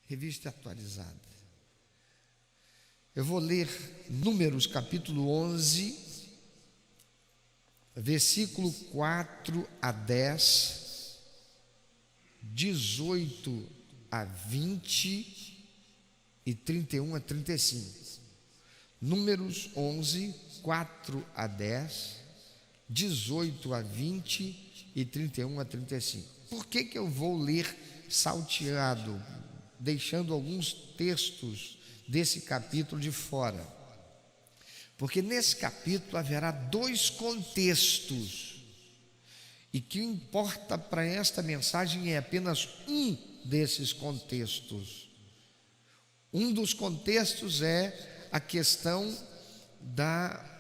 Revista atualizada. Eu vou ler Números capítulo 11, versículo 4 a 10, 18 a 20 e 31 a 35. Números 11, 4 a 10, 18 a 20 e 31 a 35. Por que eu vou ler salteado, deixando alguns textos desse capítulo de fora? Porque nesse capítulo haverá dois contextos, e que importa para esta mensagem é apenas um desses contextos. Um dos contextos é a questão da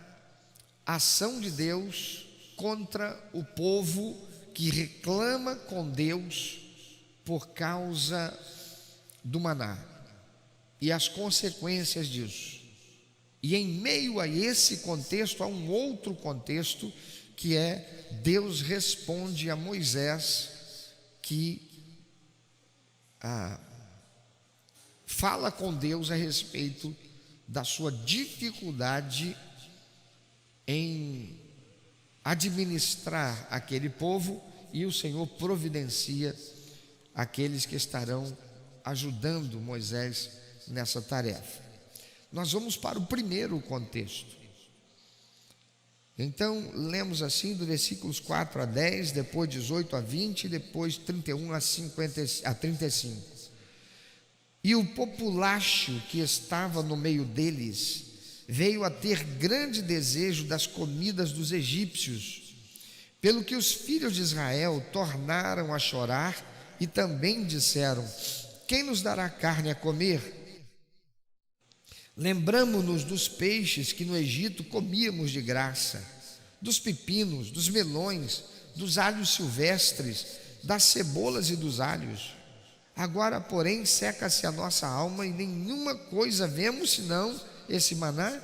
ação de Deus contra o povo que reclama com Deus por causa do maná e as consequências disso. E em meio a esse contexto há um outro contexto, que é Deus responde a Moisés, que fala com Deus a respeito da sua dificuldade em administrar aquele povo, e o Senhor providencia aqueles que estarão ajudando Moisés nessa tarefa. Nós vamos para o primeiro contexto. Então, lemos assim do versículos 4 a 10, depois 18 a 20, depois 31 a 35. E o populacho que estava no meio deles veio a ter grande desejo das comidas dos egípcios, pelo que os filhos de Israel tornaram a chorar e também disseram: quem nos dará carne a comer? Lembramo-nos dos peixes que no Egito comíamos de graça, dos pepinos, dos melões, dos alhos silvestres, das cebolas e dos alhos. Agora, porém, seca-se a nossa alma e nenhuma coisa vemos senão esse maná.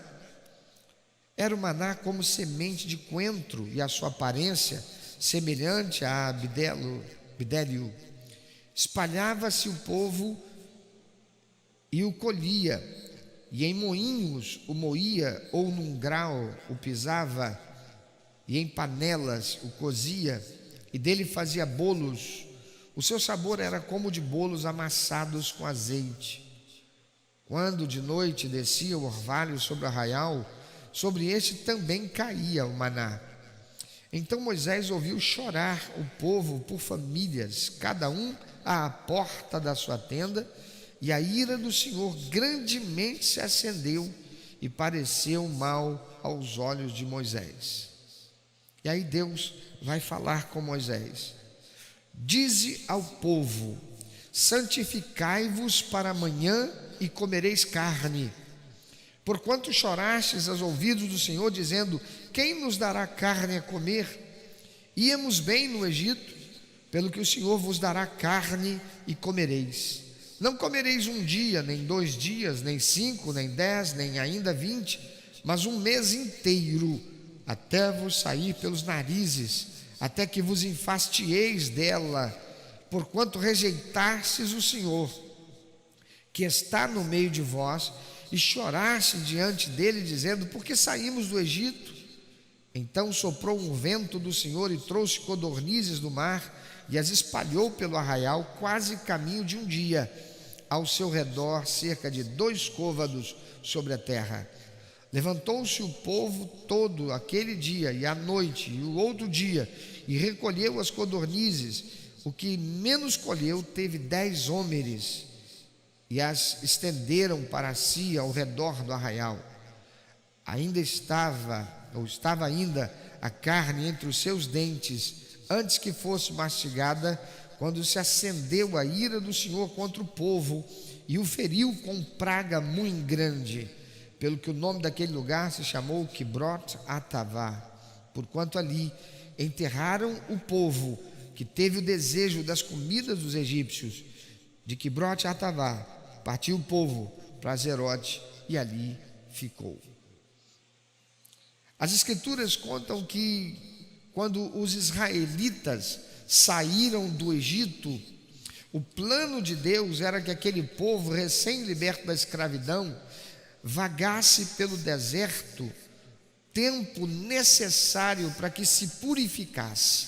Era o maná como semente de coentro, e a sua aparência semelhante a bidélio. Espalhava-se o povo e o colhia, e em moinhos o moía, ou num grau o pisava, e em panelas o cozia, e dele fazia bolos. O seu sabor era como de bolos amassados com azeite. Quando de noite descia o orvalho sobre o arraial, sobre este também caía o maná. Então Moisés ouviu chorar o povo por famílias, cada um à porta da sua tenda, e a ira do Senhor grandemente se acendeu e pareceu mal aos olhos de Moisés. E aí Deus vai falar com Moisés: dize ao povo: santificai-vos para amanhã e comereis carne. Porquanto chorastes aos ouvidos do Senhor, dizendo: quem nos dará carne a comer? Íamos bem no Egito, pelo que o Senhor vos dará carne e comereis. Não comereis um dia, nem 2 dias, nem 5, nem 10, nem ainda 20, mas um mês inteiro, até vos sair pelos narizes, até que vos enfastieis dela, porquanto rejeitastes o Senhor, que está no meio de vós, e choraste diante dele, dizendo: por que saímos do Egito? Então soprou um vento do Senhor e trouxe codornizes do mar, e as espalhou pelo arraial, quase caminho de um dia, ao seu redor cerca de 2 côvados sobre a terra. Levantou-se o povo todo aquele dia e à noite e o outro dia, e recolheu as codornizes. O que menos colheu teve 10 homeres, e as estenderam para si ao redor do arraial. Estava ainda a carne entre os seus dentes, antes que fosse mastigada, quando se acendeu a ira do Senhor contra o povo, e o feriu com praga muito grande, pelo que o nome daquele lugar se chamou Quibrot Atavá, porquanto ali enterraram o povo que teve o desejo das comidas dos egípcios. De Quibrot Atavá partiu o povo para Zerote, e ali ficou. As escrituras contam que quando os israelitas saíram do Egito, O plano de Deus era que aquele povo recém-liberto da escravidão vagasse pelo deserto tempo necessário para que se purificasse,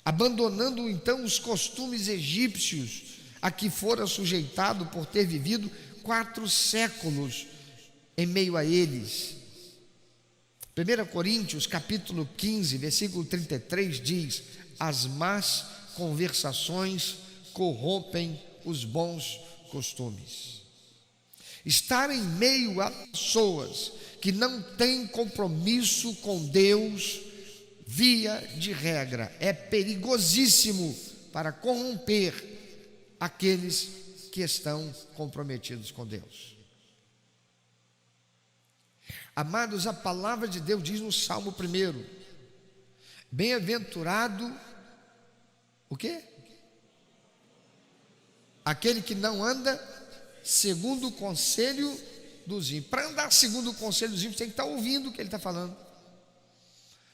abandonando então os costumes egípcios a que fora sujeitado por ter vivido 4 séculos em meio a eles. 1 Coríntios capítulo 15, versículo 33 diz: as más conversações corrompem os bons costumes. Estar em meio a pessoas que não têm compromisso com Deus, via de regra, é perigosíssimo para corromper aqueles que estão comprometidos com Deus. Amados, a palavra de Deus diz no Salmo 1: bem-aventurado, o quê? Aquele que não anda segundo o conselho dos ímpios. Para andar segundo o conselho dos ímpios, tem que estar ouvindo o que ele está falando,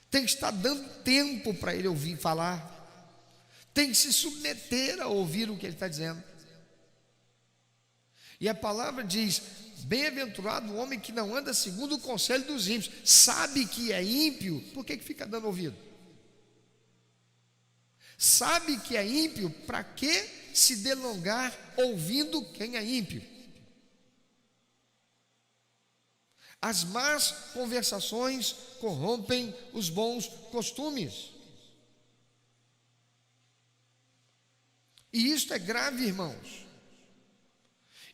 tem que estar dando tempo para ele ouvir falar, tem que se submeter a ouvir o que ele está dizendo. E a palavra diz: bem-aventurado o homem que não anda segundo o conselho dos ímpios. Sabe que é ímpio, por que fica dando ouvido? Sabe que é ímpio, para que se delongar ouvindo quem é ímpio? As más conversações corrompem os bons costumes. E isto é grave, irmãos.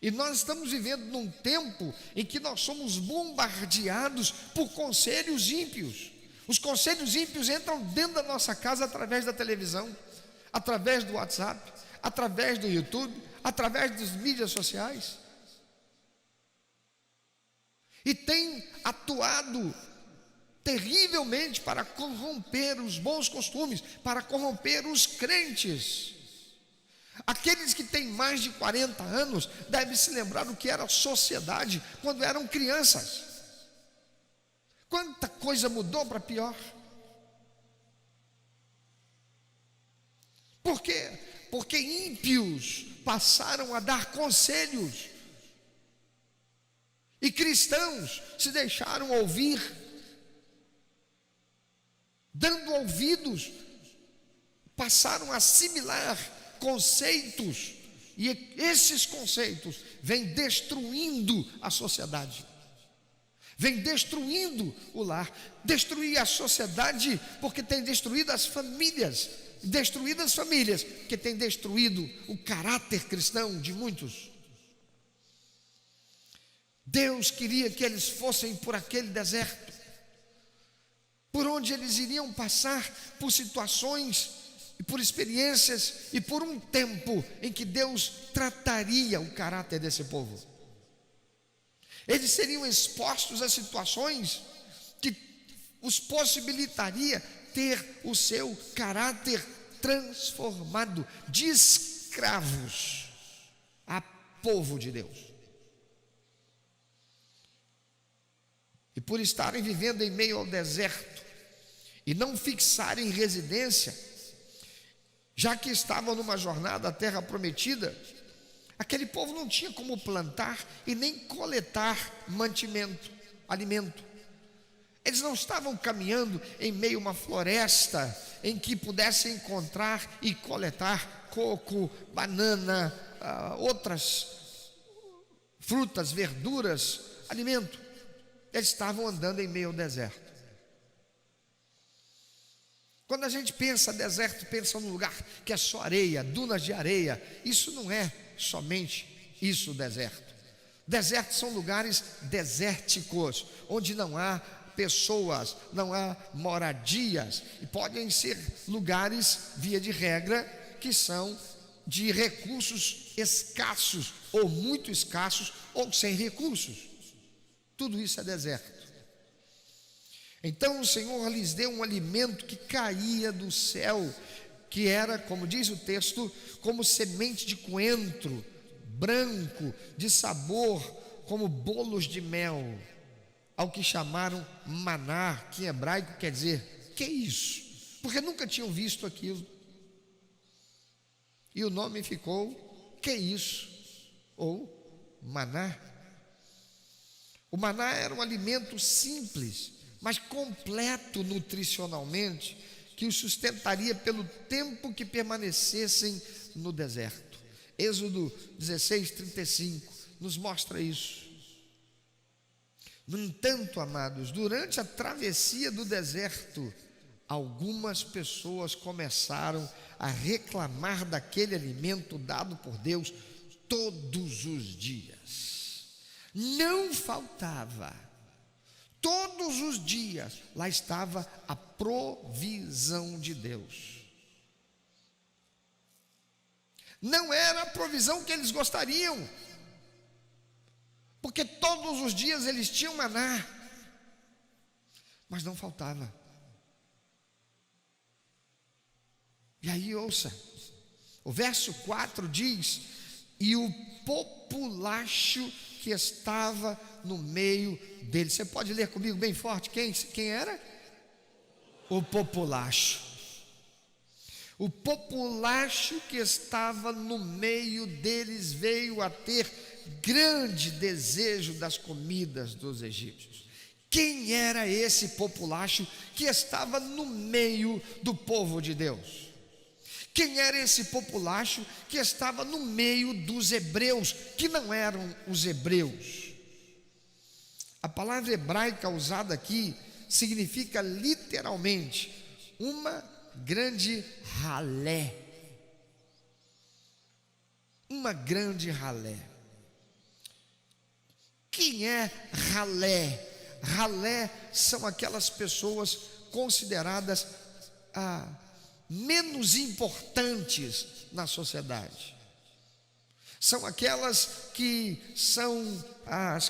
E nós estamos vivendo num tempo em que nós somos bombardeados por conselhos ímpios. Os conselhos ímpios entram dentro da nossa casa através da televisão, através do WhatsApp, através do YouTube, através das mídias sociais. E tem atuado terrivelmente para corromper os bons costumes, para corromper os crentes. Aqueles que têm mais de 40 anos devem se lembrar do que era a sociedade quando eram crianças. Quanta coisa mudou para pior. Por quê? Porque ímpios passaram a dar conselhos e cristãos se deixaram ouvir, dando ouvidos, passaram a assimilar conceitos, e esses conceitos vêm destruindo a sociedade, vêm destruindo o lar, destruir a sociedade, porque tem destruído as famílias, que tem destruído o caráter cristão de muitos. Deus queria que eles fossem por aquele deserto, por onde eles iriam passar por situações e por experiências e por um tempo em que Deus trataria o caráter desse povo. Eles seriam expostos a situações que os possibilitaria ter o seu caráter transformado de escravos a povo de Deus. E por estarem vivendo em meio ao deserto e não fixarem residência, já que estavam numa jornada à terra prometida, aquele povo não tinha como plantar e nem coletar mantimento, alimento. Eles não estavam caminhando em meio a uma floresta em que pudessem encontrar e coletar coco, banana, outras frutas, verduras, alimento. Eles estavam andando em meio ao deserto. Quando a gente pensa deserto, pensa num lugar que é só areia, dunas de areia. Isso não é somente isso, deserto. Desertos são lugares desérticos, onde não há pessoas, não há moradias, e podem ser lugares, via de regra, que são de recursos escassos, ou muito escassos, ou sem recursos. Tudo isso é deserto. Então o Senhor lhes deu um alimento que caía do céu, que era, como diz o texto, como semente de coentro, branco, de sabor, como bolos de mel, ao que chamaram maná, que em hebraico quer dizer, que é isso? Porque nunca tinham visto aquilo. E o nome ficou que isso? Ou maná. O maná era um alimento simples, mas completo nutricionalmente, que os sustentaria pelo tempo que permanecessem no deserto. Êxodo 16:35 nos mostra isso. No entanto, amados, durante a travessia do deserto, algumas pessoas começaram a reclamar daquele alimento dado por Deus todos os dias. Não faltava. Todos os dias lá estava a provisão de Deus. Não era a provisão que eles gostariam, porque todos os dias eles tinham maná, mas não faltava. E aí ouça, o verso 4 diz: e o populacho que estava no meio deles. Você pode ler comigo bem forte? Quem era? O populacho. O populacho que estava no meio deles veio a ter grande desejo das comidas dos egípcios. Quem era esse populacho que estava no meio do povo de Deus? Quem era esse populacho que estava no meio dos hebreus, que não eram os hebreus? A palavra hebraica usada aqui significa literalmente uma grande ralé. Uma grande ralé. Quem é ralé? Ralé são aquelas pessoas consideradas menos importantes na sociedade. São aquelas que são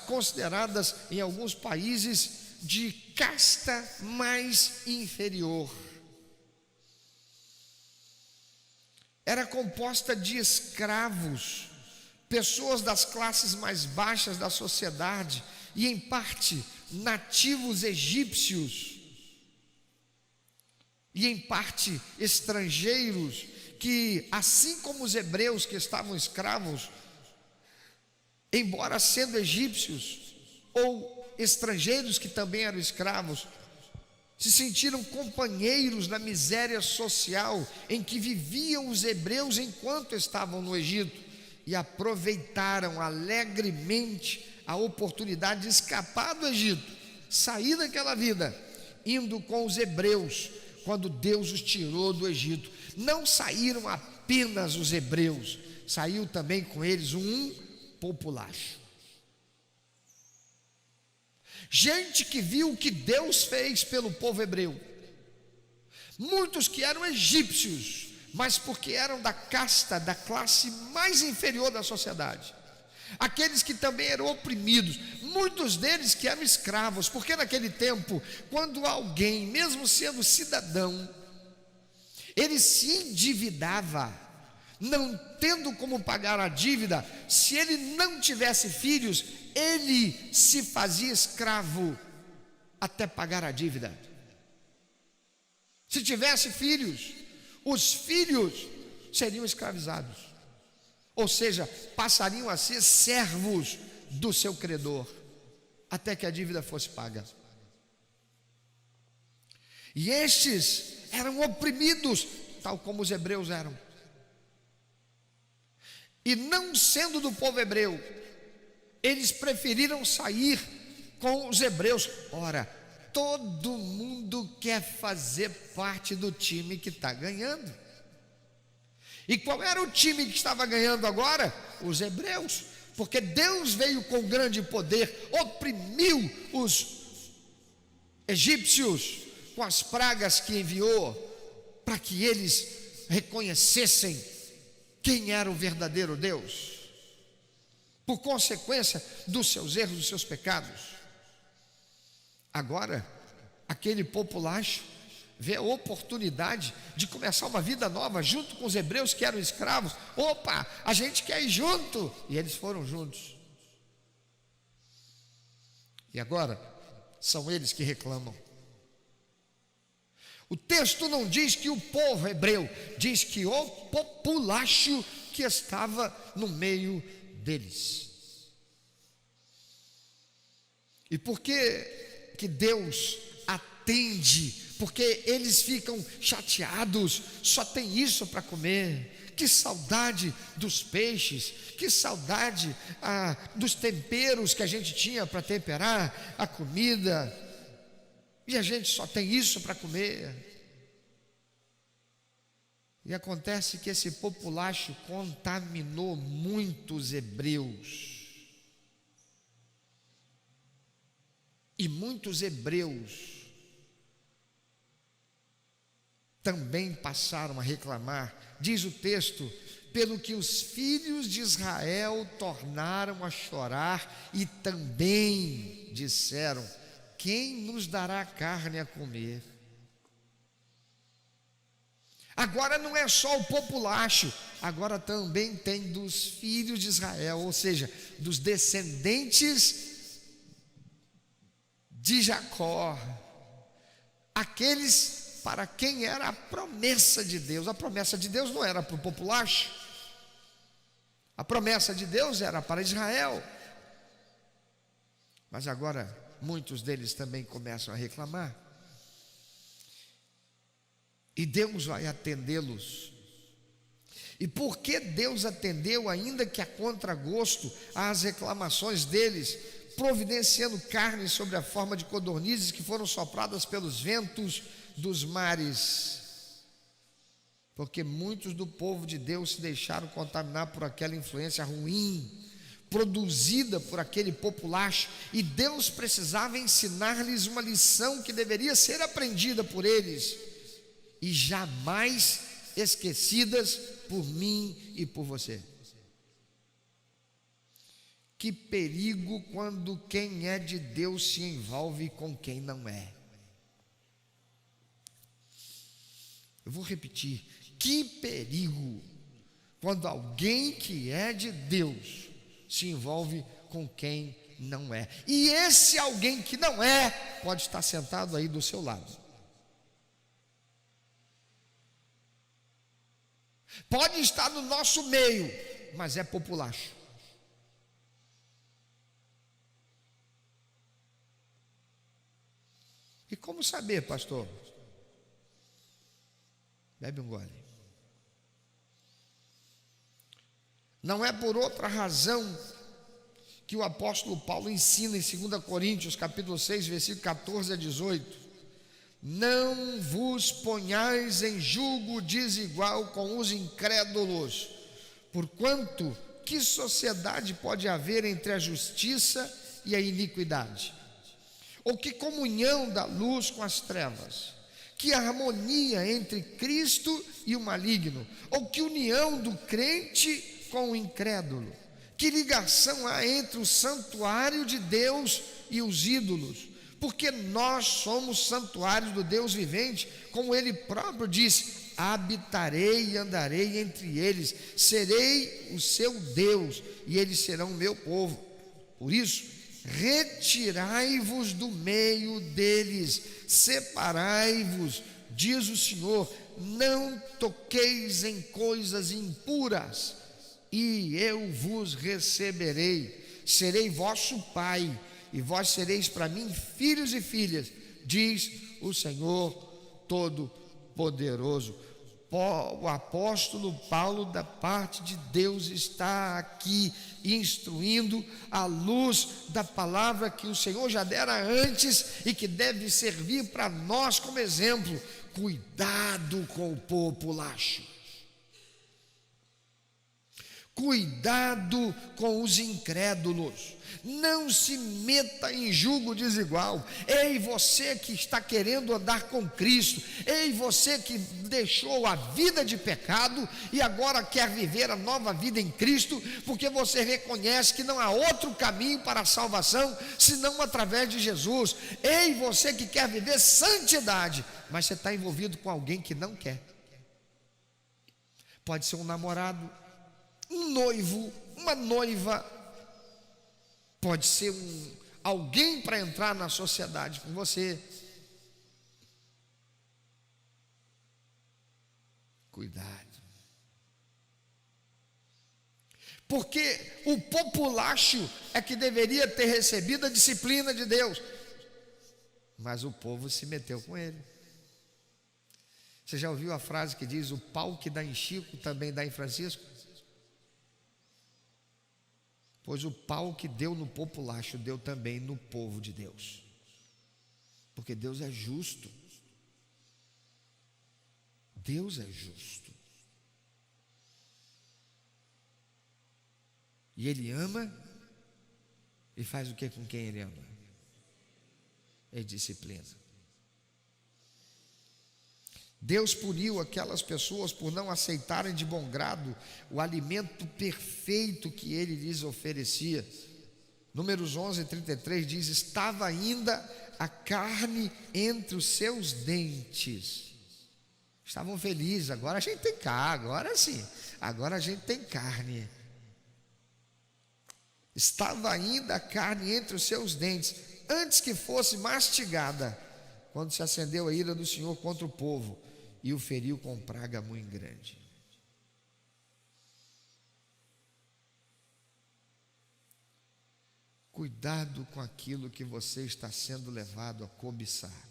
consideradas em alguns países de casta mais inferior. Era composta de escravos, pessoas das classes mais baixas da sociedade e em parte nativos egípcios e em parte estrangeiros que, assim como os hebreus que estavam escravos, embora sendo egípcios ou estrangeiros que também eram escravos, se sentiram companheiros na miséria social em que viviam os hebreus enquanto estavam no Egito e aproveitaram alegremente a oportunidade de escapar do Egito, sair daquela vida, indo com os hebreus quando Deus os tirou do Egito. Não saíram apenas os hebreus, saiu também com eles um populacho. Gente que viu o que Deus fez pelo povo hebreu. Muitos que eram egípcios, mas porque eram da casta, da classe mais inferior da sociedade. Aqueles que também eram oprimidos, muitos deles que eram escravos, porque naquele tempo, quando alguém, mesmo sendo cidadão, ele se endividava, não tendo como pagar a dívida, se ele não tivesse filhos, ele se fazia escravo até pagar a dívida. Se tivesse filhos, os filhos seriam escravizados, ou seja, passariam a ser servos do seu credor, até que a dívida fosse paga. E estes eram oprimidos, tal como os hebreus eram. E não sendo do povo hebreu, eles preferiram sair com os hebreus. Ora, todo mundo quer fazer parte do time que está ganhando. E qual era o time que estava ganhando agora? Os hebreus. Porque Deus veio com grande poder, oprimiu os egípcios com as pragas que enviou, para que eles reconhecessem quem era o verdadeiro Deus, por consequência dos seus erros, dos seus pecados. Agora, aquele populacho vê a oportunidade de começar uma vida nova junto com os hebreus que eram escravos. Opa, a gente quer ir junto. E eles foram juntos. E agora são eles que reclamam. O texto não diz que o povo hebreu, diz que o populacho que estava no meio deles. E por que Deus atende? Porque eles ficam chateados, só tem isso para comer. Que saudade dos peixes, que saudade dos temperos que a gente tinha para temperar a comida, e a gente só tem isso para comer. E acontece que esse populacho contaminou muitos hebreus. E muitos hebreus também passaram a reclamar. Diz o texto: pelo que os filhos de Israel tornaram a chorar e também disseram: quem nos dará carne a comer? Agora não é só o populacho, agora também tem dos filhos de Israel, ou seja, dos descendentes de Jacó, aqueles para quem era a promessa de Deus. A promessa de Deus não era para o populacho, a promessa de Deus era para Israel. Mas agora muitos deles também começam a reclamar, e Deus vai atendê-los. E por que Deus atendeu, ainda que a contragosto, às reclamações deles, providenciando carne sobre a forma de codornizes que foram sopradas pelos ventos dos mares? Porque muitos do povo de Deus se deixaram contaminar por aquela influência ruim produzida por aquele populacho, e Deus precisava ensinar-lhes uma lição que deveria ser aprendida por eles e jamais esquecidas por mim e por você. Que perigo quando quem é de Deus se envolve com quem não é. Eu vou repetir: que perigo quando alguém que é de Deus se envolve com quem não é. E esse alguém que não é pode estar sentado aí do seu lado, pode estar no nosso meio, mas é populacho. E como saber, pastor? Bebe um gole. Não é por outra razão que o apóstolo Paulo ensina em 2 Coríntios capítulo 6, versículo 14 a 18: não vos ponhais em julgo desigual com os incrédulos, porquanto que sociedade pode haver entre a justiça e a iniquidade? Ou que comunhão da luz com as trevas? Que harmonia entre Cristo e o maligno? Ou que união do crente com o incrédulo? Que ligação há entre o santuário de Deus e os ídolos? Porque nós somos santuários do Deus vivente, como Ele próprio disse: habitarei e andarei entre eles, serei o seu Deus e eles serão o meu povo. Por isso, retirai-vos do meio deles, separai-vos, diz o Senhor, não toqueis em coisas impuras, e eu vos receberei, serei vosso Pai, e vós sereis para mim filhos e filhas, diz o Senhor Todo-Poderoso. O apóstolo Paulo, da parte de Deus, está aqui instruindo à luz da palavra que o Senhor já dera antes e que deve servir para nós como exemplo. Cuidado com o populacho, cuidado com os incrédulos, não se meta em julgo desigual. Ei, você que está querendo andar com Cristo, ei, você que deixou a vida de pecado e agora quer viver a nova vida em Cristo, porque você reconhece que não há outro caminho para a salvação senão através de Jesus. Ei, você que quer viver santidade, mas você está envolvido com alguém que não quer. Pode ser um namorado, um noivo, uma noiva, pode ser alguém para entrar na sociedade com você. Cuidado. Porque o populacho é que deveria ter recebido a disciplina de Deus, mas o povo se meteu com ele. Você já ouviu a frase que diz: o pau que dá em Chico também dá em Francisco? Pois o pau que deu no populacho deu também no povo de Deus, porque Deus é justo. Deus é justo. E Ele ama, e faz o que com quem Ele ama? Ele disciplina. Deus puniu aquelas pessoas por não aceitarem de bom grado o alimento perfeito que Ele lhes oferecia. Números 11:33 diz: estava ainda a carne entre os seus dentes. Estavam felizes, agora a gente tem carne, agora sim, agora a gente tem carne. Estava ainda a carne entre os seus dentes, antes que fosse mastigada, quando se acendeu a ira do Senhor contra o povo, e o feriu com praga muito grande. Cuidado com aquilo que você está sendo levado a cobiçar.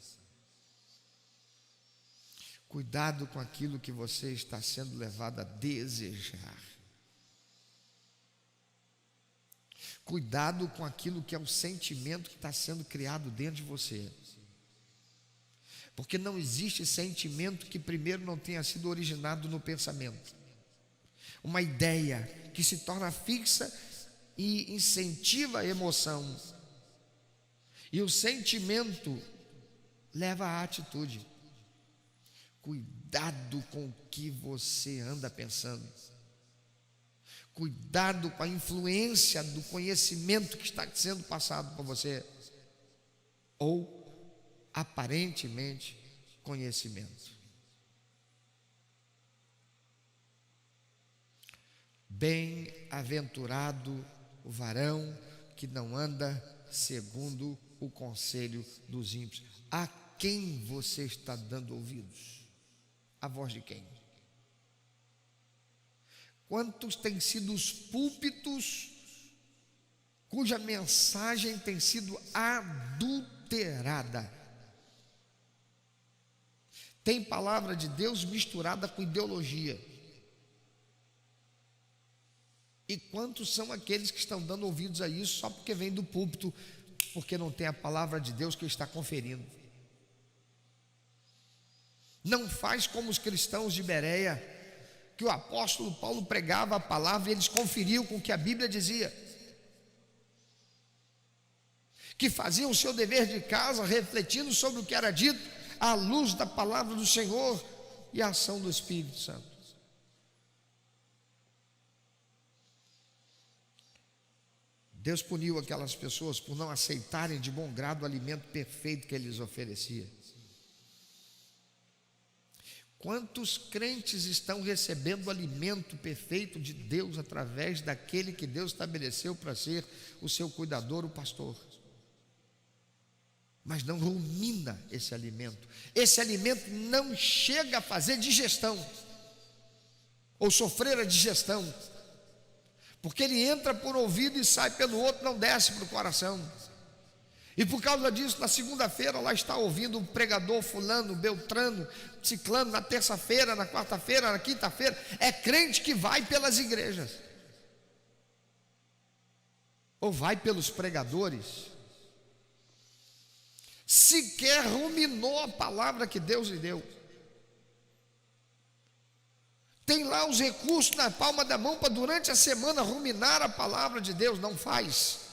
Cuidado com aquilo que você está sendo levado a desejar. Cuidado com aquilo que é o sentimento que está sendo criado dentro de você. Porque não existe sentimento que primeiro não tenha sido originado no pensamento. Uma ideia que se torna fixa e incentiva a emoção. E o sentimento leva à atitude. Cuidado com o que você anda pensando. Cuidado com a influência do conhecimento que está sendo passado para você, ou aparentemente conhecimento. Bem-aventurado o varão que não anda segundo o conselho dos ímpios. A quem você está dando ouvidos? A voz de quem? Quantos têm sido os púlpitos cuja mensagem tem sido adulterada? Tem palavra de Deus misturada com ideologia. E quantos são aqueles que estão dando ouvidos a isso só porque vem do púlpito, porque não tem a palavra de Deus que está conferindo? Não faz como os cristãos de Bereia, que o apóstolo Paulo pregava a palavra e eles conferiam com o que a Bíblia dizia, que faziam o seu dever de casa refletindo sobre o que era dito à luz da palavra do Senhor e a ação do Espírito Santo. Deus puniu aquelas pessoas por não aceitarem de bom grado o alimento perfeito que Ele lhes oferecia. Quantos crentes estão recebendo o alimento perfeito de Deus através daquele que Deus estabeleceu para ser o seu cuidador, o pastor? Mas não rumina esse alimento. Esse alimento não chega a fazer digestão, ou sofrer a digestão, porque ele entra por ouvido e sai pelo outro, não desce para o coração. E por causa disso, na segunda-feira, lá está ouvindo o pregador fulano, beltrano, ciclano, na terça-feira, na quarta-feira, na quinta-feira. É crente que vai pelas igrejas, ou vai pelos pregadores, sequer ruminou a palavra que Deus lhe deu. Tem lá os recursos na palma da mão para durante a semana ruminar a palavra de Deus, não faz.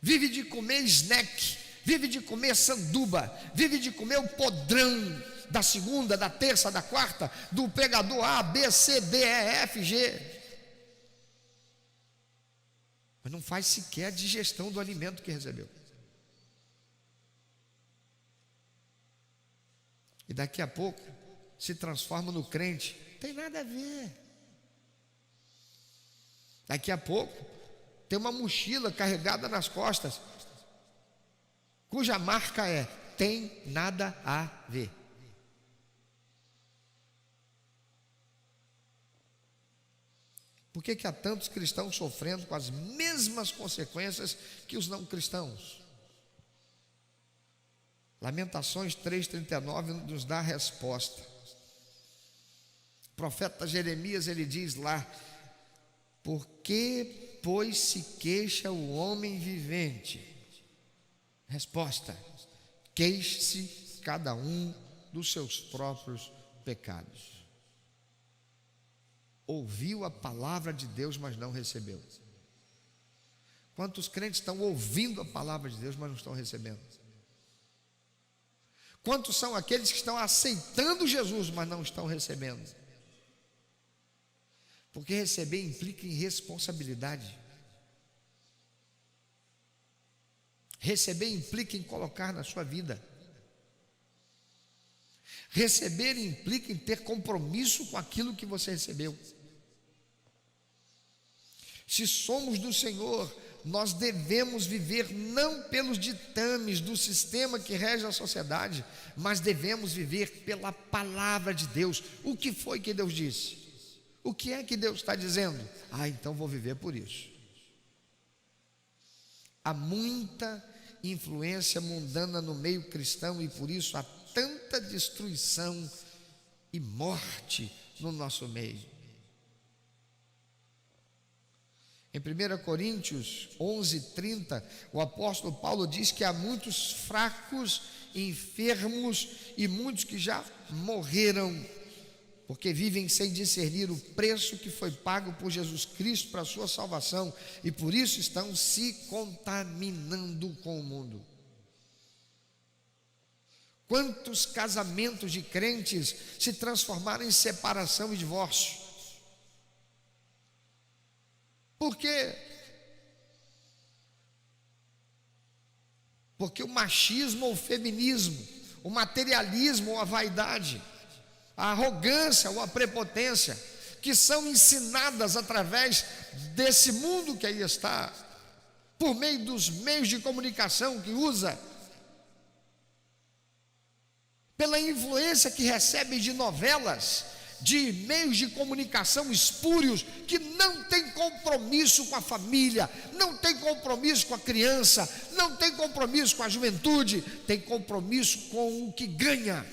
Vive de comer snack, vive de comer sanduba, vive de comer o podrão da segunda, da terça, da quarta, do pregador A, B, C, D, E, F, G. Mas não faz sequer a digestão do alimento que recebeu. E daqui a pouco se transforma no crente. Não tem nada a ver. Daqui a pouco tem uma mochila carregada nas costas, cuja marca é: tem nada a ver. Por que há tantos cristãos sofrendo com as mesmas consequências que os não cristãos? Lamentações 3,39 nos dá a resposta. O profeta Jeremias, ele diz lá: por que, pois, se queixa o homem vivente? Resposta: queixe-se cada um dos seus próprios pecados. Ouviu a palavra de Deus, mas não recebeu. Quantos crentes estão ouvindo a palavra de Deus, mas não estão recebendo? Quantos são aqueles que estão aceitando Jesus, mas não estão recebendo? Porque receber implica em responsabilidade. Receber implica em colocar na sua vida. Receber implica em ter compromisso com aquilo que você recebeu. Se somos do Senhor, nós devemos viver não pelos ditames do sistema que rege a sociedade, mas devemos viver pela palavra de Deus. O que foi que Deus disse? O que é que Deus está dizendo? Então vou viver por isso. Há muita influência mundana no meio cristão e por isso há tanta destruição e morte no nosso meio. Em 1 Coríntios 11:30, o apóstolo Paulo diz que há muitos fracos, enfermos e muitos que já morreram, porque vivem sem discernir o preço que foi pago por Jesus Cristo para a sua salvação, e por isso estão se contaminando com o mundo. Quantos casamentos de crentes se transformaram em separação e divórcio? Por quê? Porque o machismo ou o feminismo, o materialismo ou a vaidade, a arrogância ou a prepotência, que são ensinadas através desse mundo que aí está, por meio dos meios de comunicação que usa, pela influência que recebe de novelas, de meios de comunicação espúrios, que não tem compromisso com a família, não tem compromisso com a criança, não tem compromisso com a juventude, tem compromisso com o que ganha.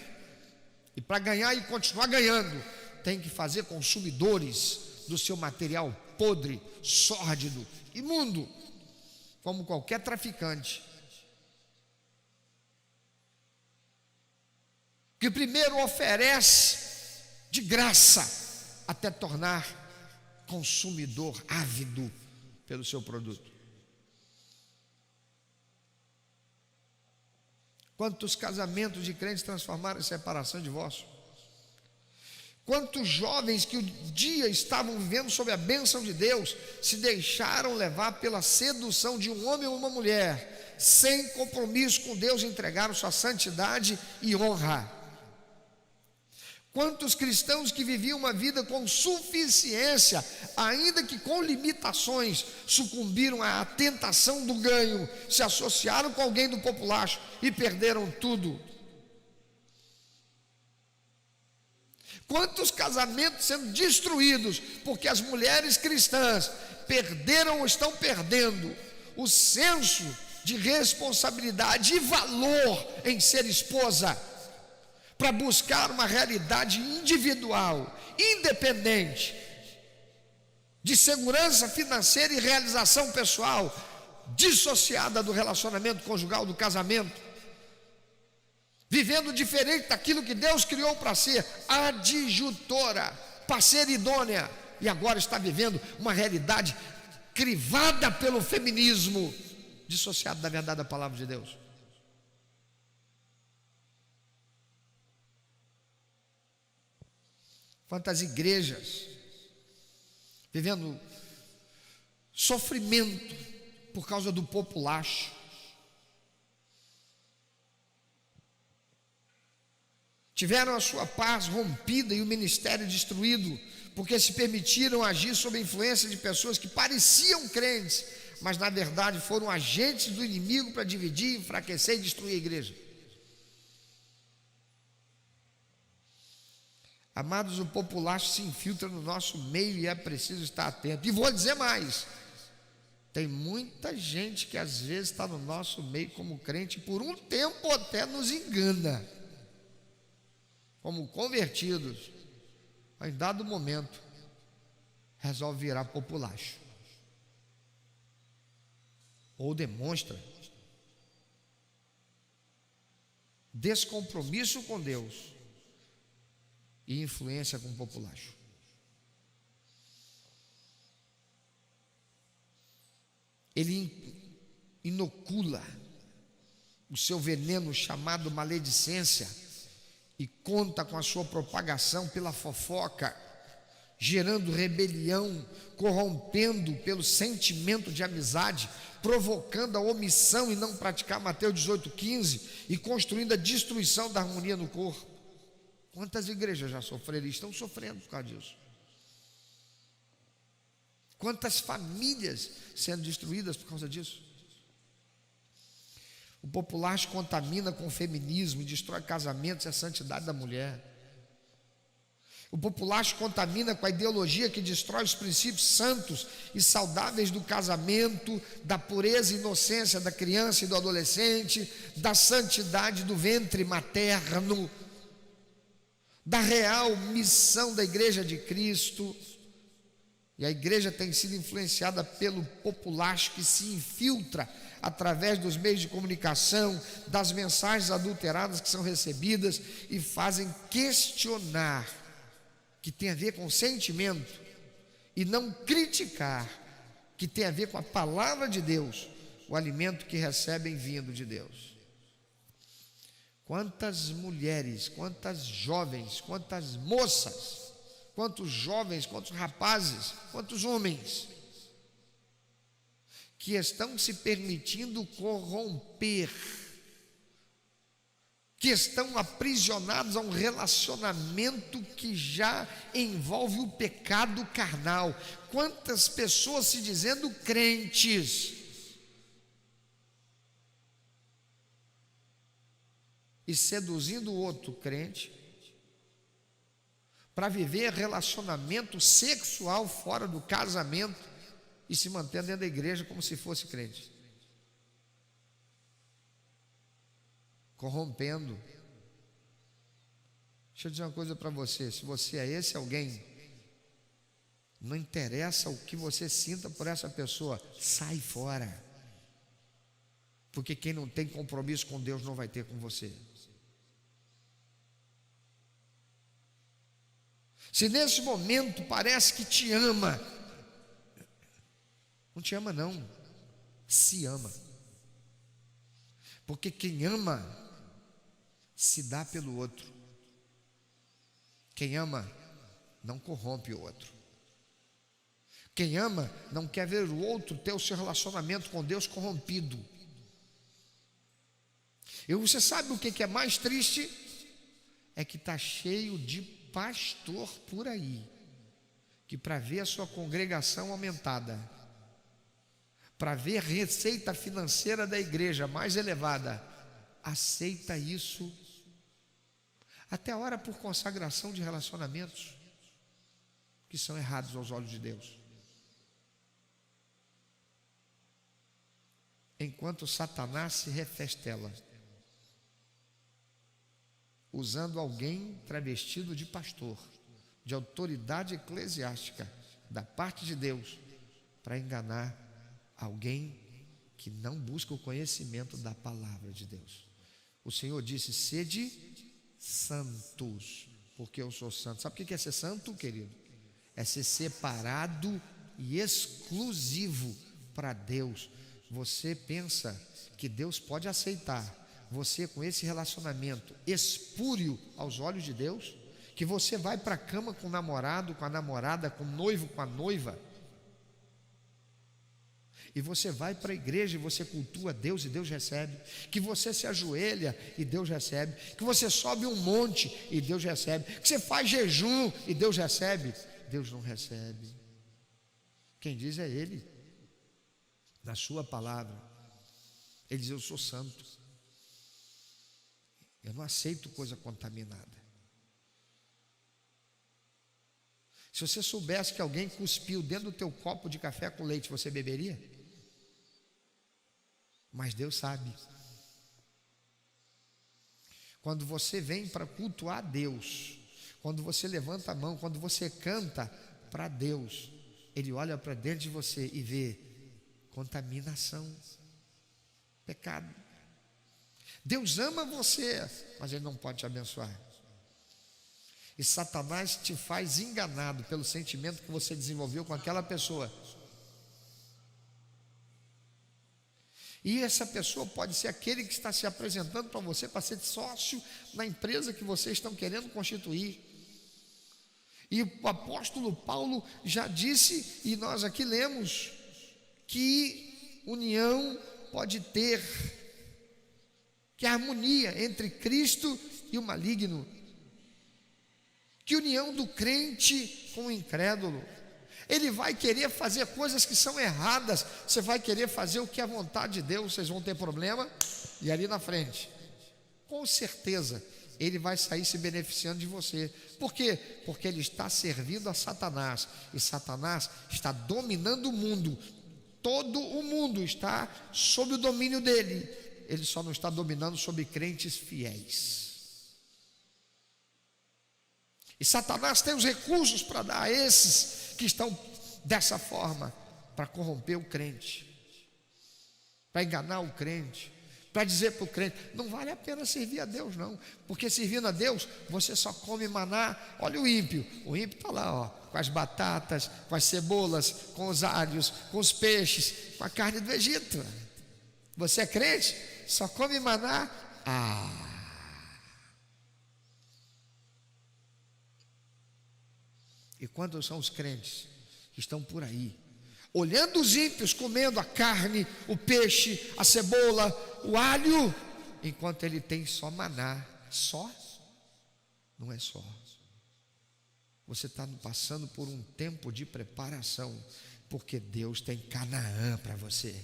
E para ganhar e continuar ganhando, tem que fazer consumidores do seu material podre, sórdido, imundo, como qualquer traficante, que primeiro oferece de graça, até tornar consumidor ávido pelo seu produto. Quantos casamentos de crentes transformaram em separação e divórcio? Quantos jovens que um dia estavam vivendo sob a bênção de Deus se deixaram levar pela sedução de um homem ou uma mulher, sem compromisso com Deus, entregaram sua santidade e honra? Quantos cristãos que viviam uma vida com suficiência, ainda que com limitações, sucumbiram à tentação do ganho, se associaram com alguém do populacho e perderam tudo? Quantos casamentos sendo destruídos, porque as mulheres cristãs perderam ou estão perdendo o senso de responsabilidade e valor em ser esposa, para buscar uma realidade individual, independente, de segurança financeira e realização pessoal, dissociada do relacionamento conjugal, do casamento, vivendo diferente daquilo que Deus criou para ser, adjutora, parceira idônea, e agora está vivendo uma realidade crivada pelo feminismo, dissociado da verdade da palavra de Deus. Quantas igrejas vivendo sofrimento por causa do populacho, tiveram a sua paz rompida e o ministério destruído, porque se permitiram agir sob a influência de pessoas que pareciam crentes, mas na verdade foram agentes do inimigo para dividir, enfraquecer e destruir a igreja. Amados, o populacho se infiltra no nosso meio e é preciso estar atento. E vou dizer mais: tem muita gente que às vezes está no nosso meio como crente, e por um tempo até nos engana, como convertidos, mas em dado momento resolve virar populacho, ou demonstra descompromisso com Deus e influência com o populacho. Ele inocula o seu veneno chamado maledicência e conta com a sua propagação pela fofoca, gerando rebelião, corrompendo pelo sentimento de amizade, provocando a omissão e não praticar Mateus 18,15 e construindo a destruição da harmonia no corpo. Quantas igrejas já sofreram e estão sofrendo por causa disso? Quantas famílias sendo destruídas por causa disso? O populacho contamina com o feminismo e destrói casamentos e a santidade da mulher. O populacho contamina com a ideologia que destrói os princípios santos e saudáveis do casamento, da pureza e inocência da criança e do adolescente, da santidade do ventre materno, da real missão da igreja de Cristo. E a igreja tem sido influenciada pelo populacho que se infiltra através dos meios de comunicação, das mensagens adulteradas que são recebidas e fazem questionar, que tem a ver com sentimento, e não criticar, que tem a ver com a palavra de Deus, o alimento que recebem vindo de Deus. Quantas mulheres, quantas jovens, quantas moças, quantos jovens, quantos rapazes, quantos homens que estão se permitindo corromper, que estão aprisionados a um relacionamento que já envolve o pecado carnal. Quantas pessoas se dizendo crentes e seduzindo o outro crente para viver relacionamento sexual fora do casamento e se mantendo dentro da igreja como se fosse crente, corrompendo. Deixa eu dizer uma coisa para você: se você é esse alguém, não interessa o que você sinta por essa pessoa, sai fora, porque quem não tem compromisso com Deus não vai ter com você. Se nesse momento parece que te ama, não te ama não, se ama, porque quem ama se dá pelo outro. Quem ama não corrompe o outro. Quem ama não quer ver o outro ter o seu relacionamento com Deus corrompido. E você sabe o que é mais triste? É que está cheio de pastor por aí, que para ver a sua congregação aumentada, para ver a receita financeira da igreja mais elevada, aceita isso, até ora por consagração de relacionamentos que são errados aos olhos de Deus. Enquanto Satanás se refestela, usando alguém travestido de pastor, de autoridade eclesiástica da parte de Deus, para enganar alguém que não busca o conhecimento da palavra de Deus. O Senhor disse: sede santos, porque eu sou santo. Sabe o que é ser santo, querido? É ser separado e exclusivo para Deus. Você pensa que Deus pode aceitar você com esse relacionamento espúrio aos olhos de Deus? Que você vai para a cama com o namorado, com a namorada, com o noivo, com a noiva, e você vai para a igreja e você cultua Deus e Deus recebe, que você se ajoelha e Deus recebe, que você sobe um monte e Deus recebe, que você faz jejum e Deus recebe? Deus não recebe. Quem diz é Ele, na sua palavra. Ele diz: eu sou santo, eu não aceito coisa contaminada. Se você soubesse que alguém cuspiu dentro do teu copo de café com leite, você beberia? Mas Deus sabe. Quando você vem para cultuar a Deus, quando você levanta a mão, quando você canta para Deus, Ele olha para dentro de você e vê contaminação, pecado. Deus ama você, mas Ele não pode te abençoar. E Satanás te faz enganado pelo sentimento que você desenvolveu com aquela pessoa. E essa pessoa pode ser aquele que está se apresentando para você para ser sócio na empresa que vocês estão querendo constituir. E o apóstolo Paulo já disse, e nós aqui lemos, que união pode ter, que a harmonia entre Cristo e o maligno, que união do crente com o incrédulo. Ele vai querer fazer coisas que são erradas, você vai querer fazer o que é a vontade de Deus, vocês vão ter problema, e ali na frente, com certeza, ele vai sair se beneficiando de você. Por quê? Porque ele está servindo a Satanás, e Satanás está dominando o mundo, todo o mundo está sob o domínio dele, ele só não está dominando sobre crentes fiéis. E Satanás tem os recursos para dar a esses que estão dessa forma, para corromper o crente, para enganar o crente, para dizer para o crente, não vale a pena servir a Deus não, porque servindo a Deus, você só come maná. Olha o ímpio está lá, ó, com as batatas, com as cebolas, com os alhos, com os peixes, com a carne do Egito. Você é crente? Só come maná? E quando são os crentes que estão por aí, olhando os ímpios comendo a carne, o peixe, a cebola, o alho, enquanto ele tem só maná, só? Não é só. Você está passando por um tempo de preparação, porque Deus tem Canaã para você.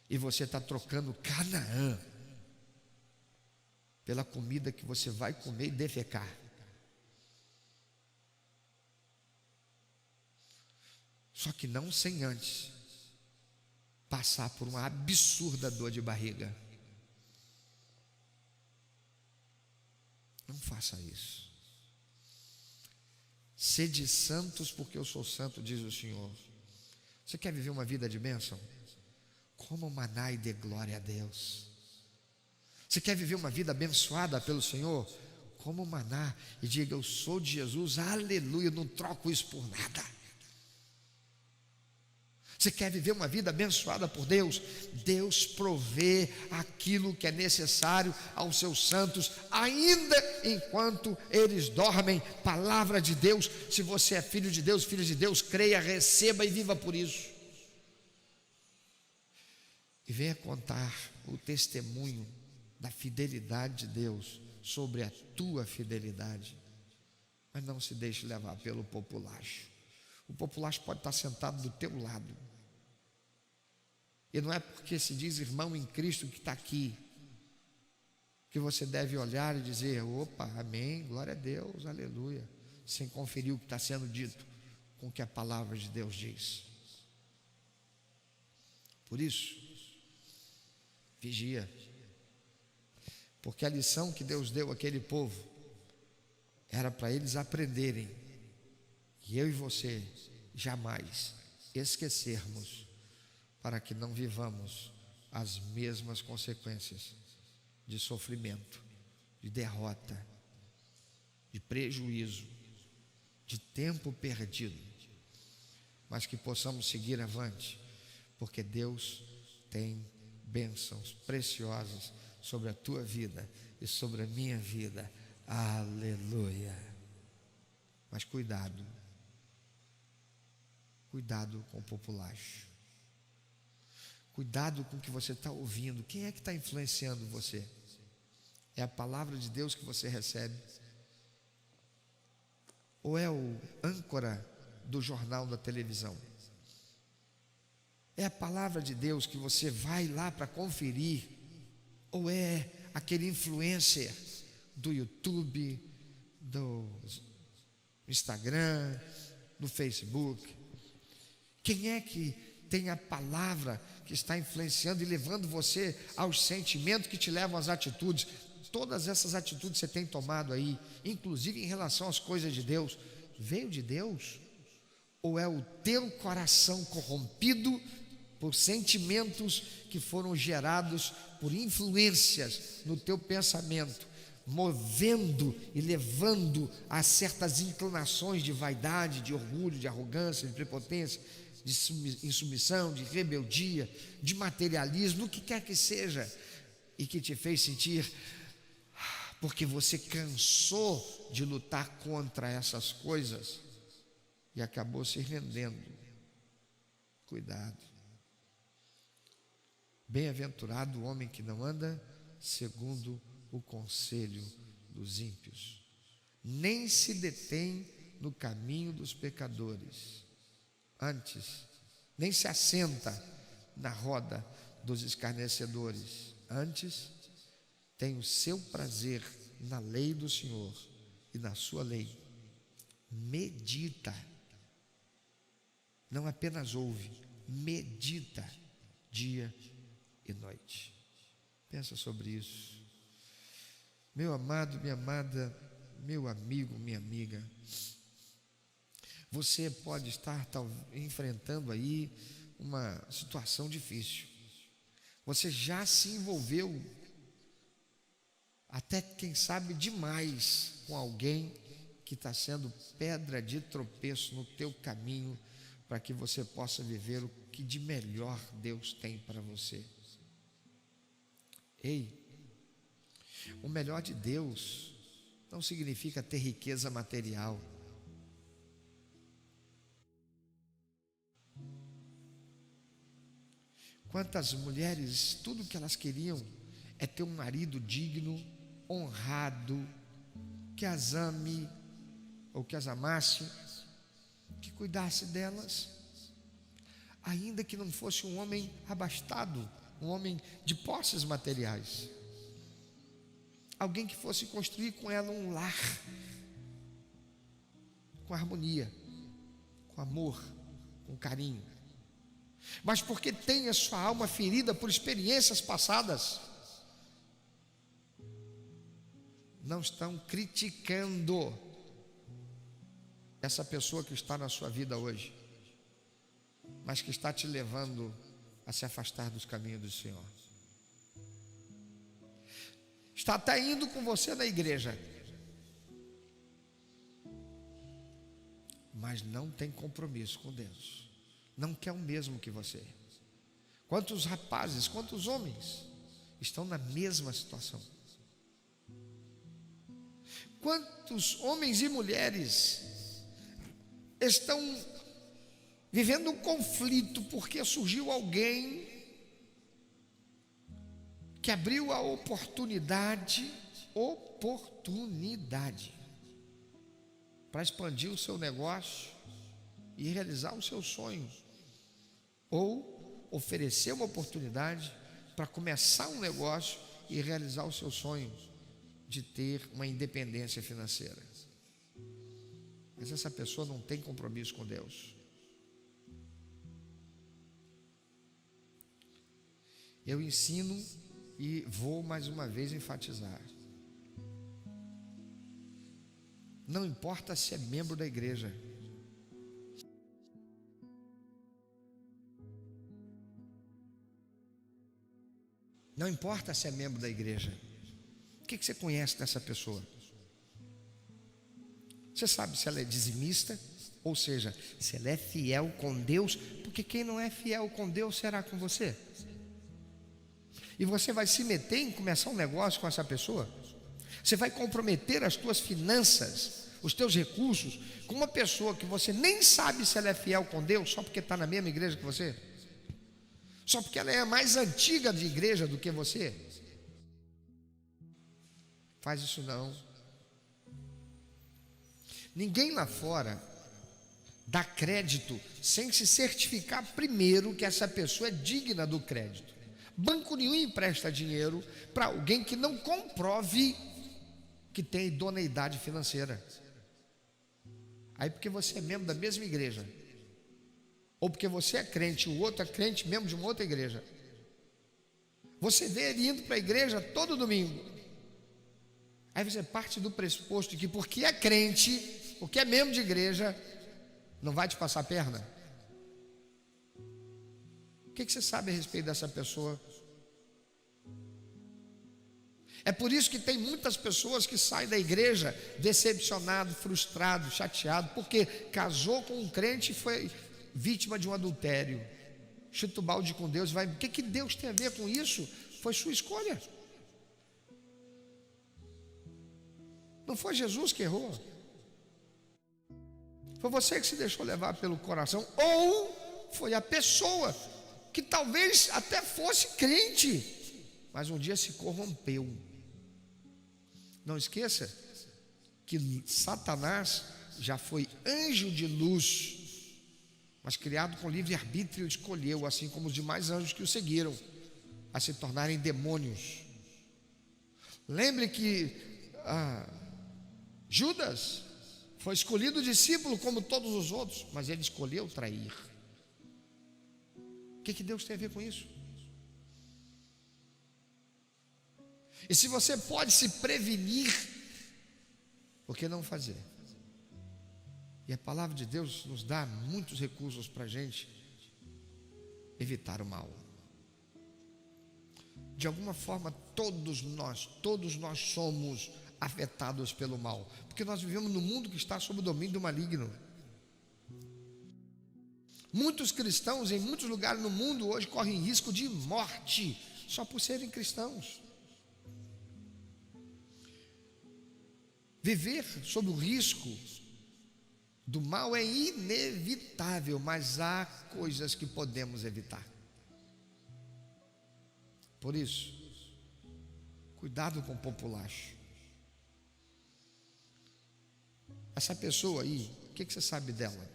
E você está trocando Canaã pela comida que você vai comer e defecar. Só que não sem antes passar por uma absurda dor de barriga. Não faça isso. Sede santos, porque eu sou santo, diz o Senhor. Você quer viver uma vida de bênção? Coma o maná e dê glória a Deus. Você quer viver uma vida abençoada pelo Senhor? Coma o maná e diga, eu sou de Jesus, aleluia, eu não troco isso por nada. Você quer viver uma vida abençoada por Deus? Deus provê aquilo que é necessário aos seus santos, ainda enquanto eles dormem. Palavra de Deus. Se você é filho de Deus, creia, receba e viva por isso. E venha contar o testemunho da fidelidade de Deus sobre a tua fidelidade. Mas não se deixe levar pelo populacho. O populacho pode estar sentado do teu lado. E não é porque se diz irmão em Cristo que está aqui, que você deve olhar e dizer, opa, amém, glória a Deus, aleluia, sem conferir o que está sendo dito com o que a palavra de Deus diz. Por isso, vigia, porque a lição que Deus deu àquele povo era para eles aprenderem, e eu e você jamais esquecermos, para que não vivamos as mesmas consequências de sofrimento, de derrota, de prejuízo, de tempo perdido, mas que possamos seguir avante, porque Deus tem bênçãos preciosas sobre a tua vida e sobre a minha vida, aleluia. Mas cuidado com o populacho. Cuidado com o que você está ouvindo. Quem é que está influenciando você? É a palavra de Deus que você recebe? Ou é o âncora do jornal da televisão? É a palavra de Deus que você vai lá para conferir? Ou é aquele influencer do YouTube, do Instagram, no Facebook. Quem é que tem a palavra que está influenciando e levando você aos sentimentos que te levam às atitudes? Todas essas atitudes você tem tomado aí, inclusive em relação às coisas de Deus, veio de Deus? Ou é o teu coração corrompido por sentimentos que foram gerados por influências no teu pensamento, movendo e levando a certas inclinações de vaidade, de orgulho, de arrogância, de prepotência, de insubmissão, de rebeldia, de materialismo, o que quer que seja, e que te fez sentir, porque você cansou de lutar contra essas coisas e acabou se rendendo. Cuidado. Bem-aventurado o homem que não anda segundo o conselho dos ímpios, nem se detém no caminho dos pecadores, antes, nem se assenta na roda dos escarnecedores, antes tem o seu prazer na lei do Senhor, e na sua lei medita, não apenas ouve, medita dia e noite. Pensa sobre isso, meu amado, minha amada, meu amigo, minha amiga. Você pode estar enfrentando aí uma situação difícil. Você já se envolveu, até quem sabe demais, com alguém que está sendo pedra de tropeço no teu caminho, para que você possa viver o que de melhor Deus tem para você. Ei, o melhor de Deus não significa ter riqueza material. Quantas mulheres, tudo que elas queriam é ter um marido digno, honrado, que as ame, ou que as amasse, que cuidasse delas, ainda que não fosse um homem abastado, um homem de posses materiais, alguém que fosse construir com ela um lar, com harmonia, com amor, com carinho, mas porque tem a sua alma ferida por experiências passadas, não estão criticando essa pessoa que está na sua vida hoje, mas que está te levando a se afastar dos caminhos do Senhor. Está até indo com você na igreja, mas não tem compromisso com Deus, não quer o mesmo que você. Quantos rapazes, quantos homens estão na mesma situação? Quantos homens e mulheres estão vivendo um conflito porque surgiu alguém que abriu a oportunidade para expandir o seu negócio e realizar os seus sonhos, ou oferecer uma oportunidade para começar um negócio e realizar os seus sonhos de ter uma independência financeira. Mas essa pessoa não tem compromisso com Deus. Eu ensino e vou mais uma vez enfatizar: não importa se é membro da igreja, não importa se é membro da igreja, o que você conhece dessa pessoa? Você sabe se ela é dizimista, ou seja, se ela é fiel com Deus, porque quem não é fiel com Deus será com você. E você vai se meter em começar um negócio com essa pessoa? Você vai comprometer as tuas finanças, os teus recursos, com uma pessoa que você nem sabe se ela é fiel com Deus, só porque está na mesma igreja que você? Só porque ela é mais antiga de igreja do que você? Faz isso não. Ninguém lá fora dá crédito sem se certificar primeiro que essa pessoa é digna do crédito. Banco nenhum empresta dinheiro para alguém que não comprove que tem idoneidade financeira. Aí porque você é membro da mesma igreja, ou porque você é crente e o outro é crente, membro de uma outra igreja, você vê ele indo para a igreja todo domingo. Aí você parte do pressuposto de que porque é crente, porque é membro de igreja, não vai te passar a perna. O que você sabe a respeito dessa pessoa? É por isso que tem muitas pessoas que saem da igreja decepcionado, frustrado, chateado, porque casou com um crente e foi vítima de um adultério. Chuta o balde com Deus, vai. O que Deus tem a ver com isso? Foi sua escolha. Não foi Jesus que errou. Foi você que se deixou levar pelo coração, ou foi a pessoa que talvez até fosse crente, mas um dia se corrompeu. Não esqueça que Satanás já foi anjo de luz, mas criado com livre-arbítrio, escolheu, assim como os demais anjos que o seguiram, a se tornarem demônios. Lembre que Judas foi escolhido discípulo como todos os outros, mas ele escolheu trair. O que Deus tem a ver com isso? E se você pode se prevenir, por que não fazer? E a palavra de Deus nos dá muitos recursos para a gente evitar o mal. De alguma forma, todos nós somos afetados pelo mal, porque nós vivemos num mundo que está sob o domínio do maligno. Muitos cristãos em muitos lugares no mundo hoje correm risco de morte só por serem cristãos. Viver sob o risco do mal é inevitável, mas há coisas que podemos evitar. Por isso, cuidado com o populacho. Essa pessoa aí, o que você sabe dela?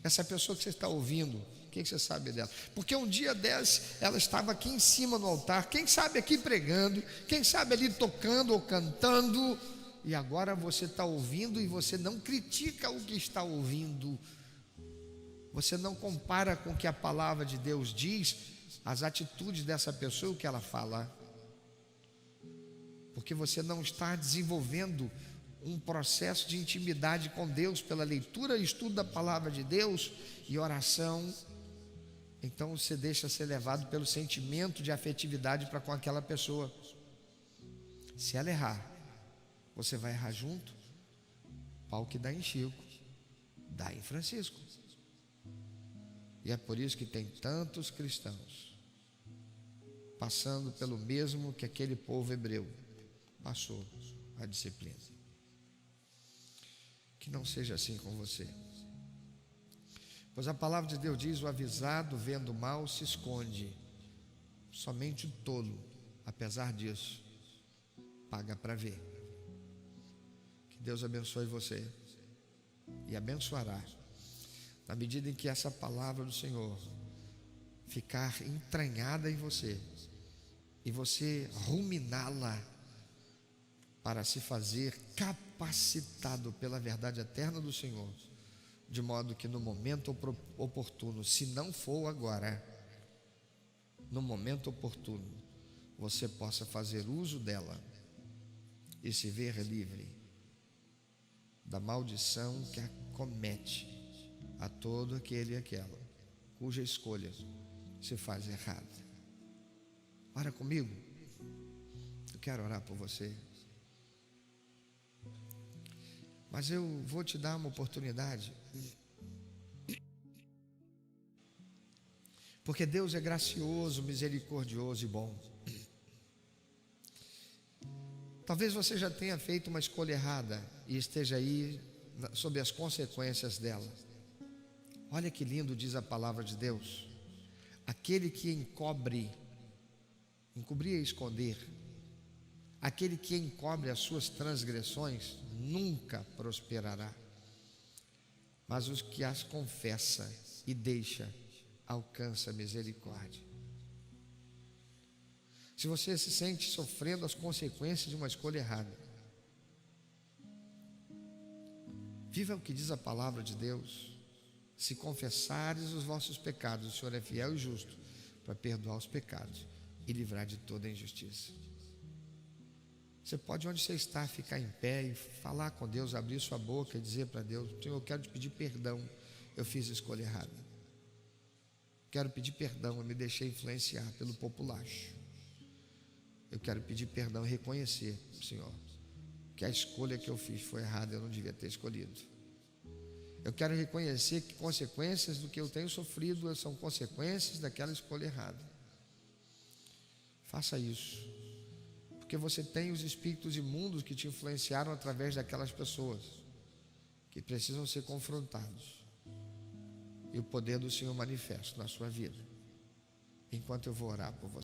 Essa pessoa que você está ouvindo, o que você sabe dela? Porque um dia dessa, ela estava aqui em cima no altar, quem sabe aqui pregando, quem sabe ali tocando ou cantando, e agora você está ouvindo e você não critica o que está ouvindo, você não compara com o que a palavra de Deus diz, as atitudes dessa pessoa, o que ela fala, porque você não está desenvolvendo um processo de intimidade com Deus pela leitura e estudo da palavra de Deus e oração. Então você deixa ser levado pelo sentimento de afetividade para com aquela pessoa. Se ela errar, você vai errar junto. Pau que dá em Chico, dá em Francisco. E é por isso que tem tantos cristãos passando pelo mesmo que aquele povo hebreu passou, a disciplina. Que não seja assim com você, pois a palavra de Deus diz: o avisado vendo o mal se esconde, somente o tolo, apesar disso, paga para ver. Que Deus abençoe você e abençoará na medida em que essa palavra do Senhor ficar entranhada em você e você ruminá-la para se fazer capacitado pela verdade eterna do Senhor, de modo que no momento oportuno, se não for agora, no momento oportuno, você possa fazer uso dela e se ver livre da maldição que acomete a todo aquele e aquela cuja escolha se faz errada. Ora comigo, eu quero orar por você. Mas eu vou te dar uma oportunidade, porque Deus é gracioso, misericordioso e bom. Talvez você já tenha feito uma escolha errada e esteja aí sob as consequências dela. Olha que lindo diz a palavra de Deus: aquele que encobrir e esconder, aquele que encobre as suas transgressões nunca prosperará, mas os que as confessa e deixa alcança misericórdia. Se você se sente sofrendo as consequências de uma escolha errada, Viva o que diz a palavra de Deus. Se confessares os vossos pecados, o Senhor é fiel e justo para perdoar os pecados e livrar de toda a injustiça. Você pode, onde você está, ficar em pé e falar com Deus, abrir sua boca e dizer para Deus: Senhor, eu quero te pedir perdão, eu fiz a escolha errada. Quero pedir perdão, eu me deixei influenciar pelo populacho. Eu quero pedir perdão e reconhecer, Senhor, que a escolha que eu fiz foi errada, eu não devia ter escolhido. Eu quero reconhecer que consequências do que eu tenho sofrido são consequências daquela escolha errada. Faça isso, porque você tem os espíritos imundos que te influenciaram através daquelas pessoas que precisam ser confrontados, e o poder do Senhor manifesto na sua vida, enquanto eu vou orar por você.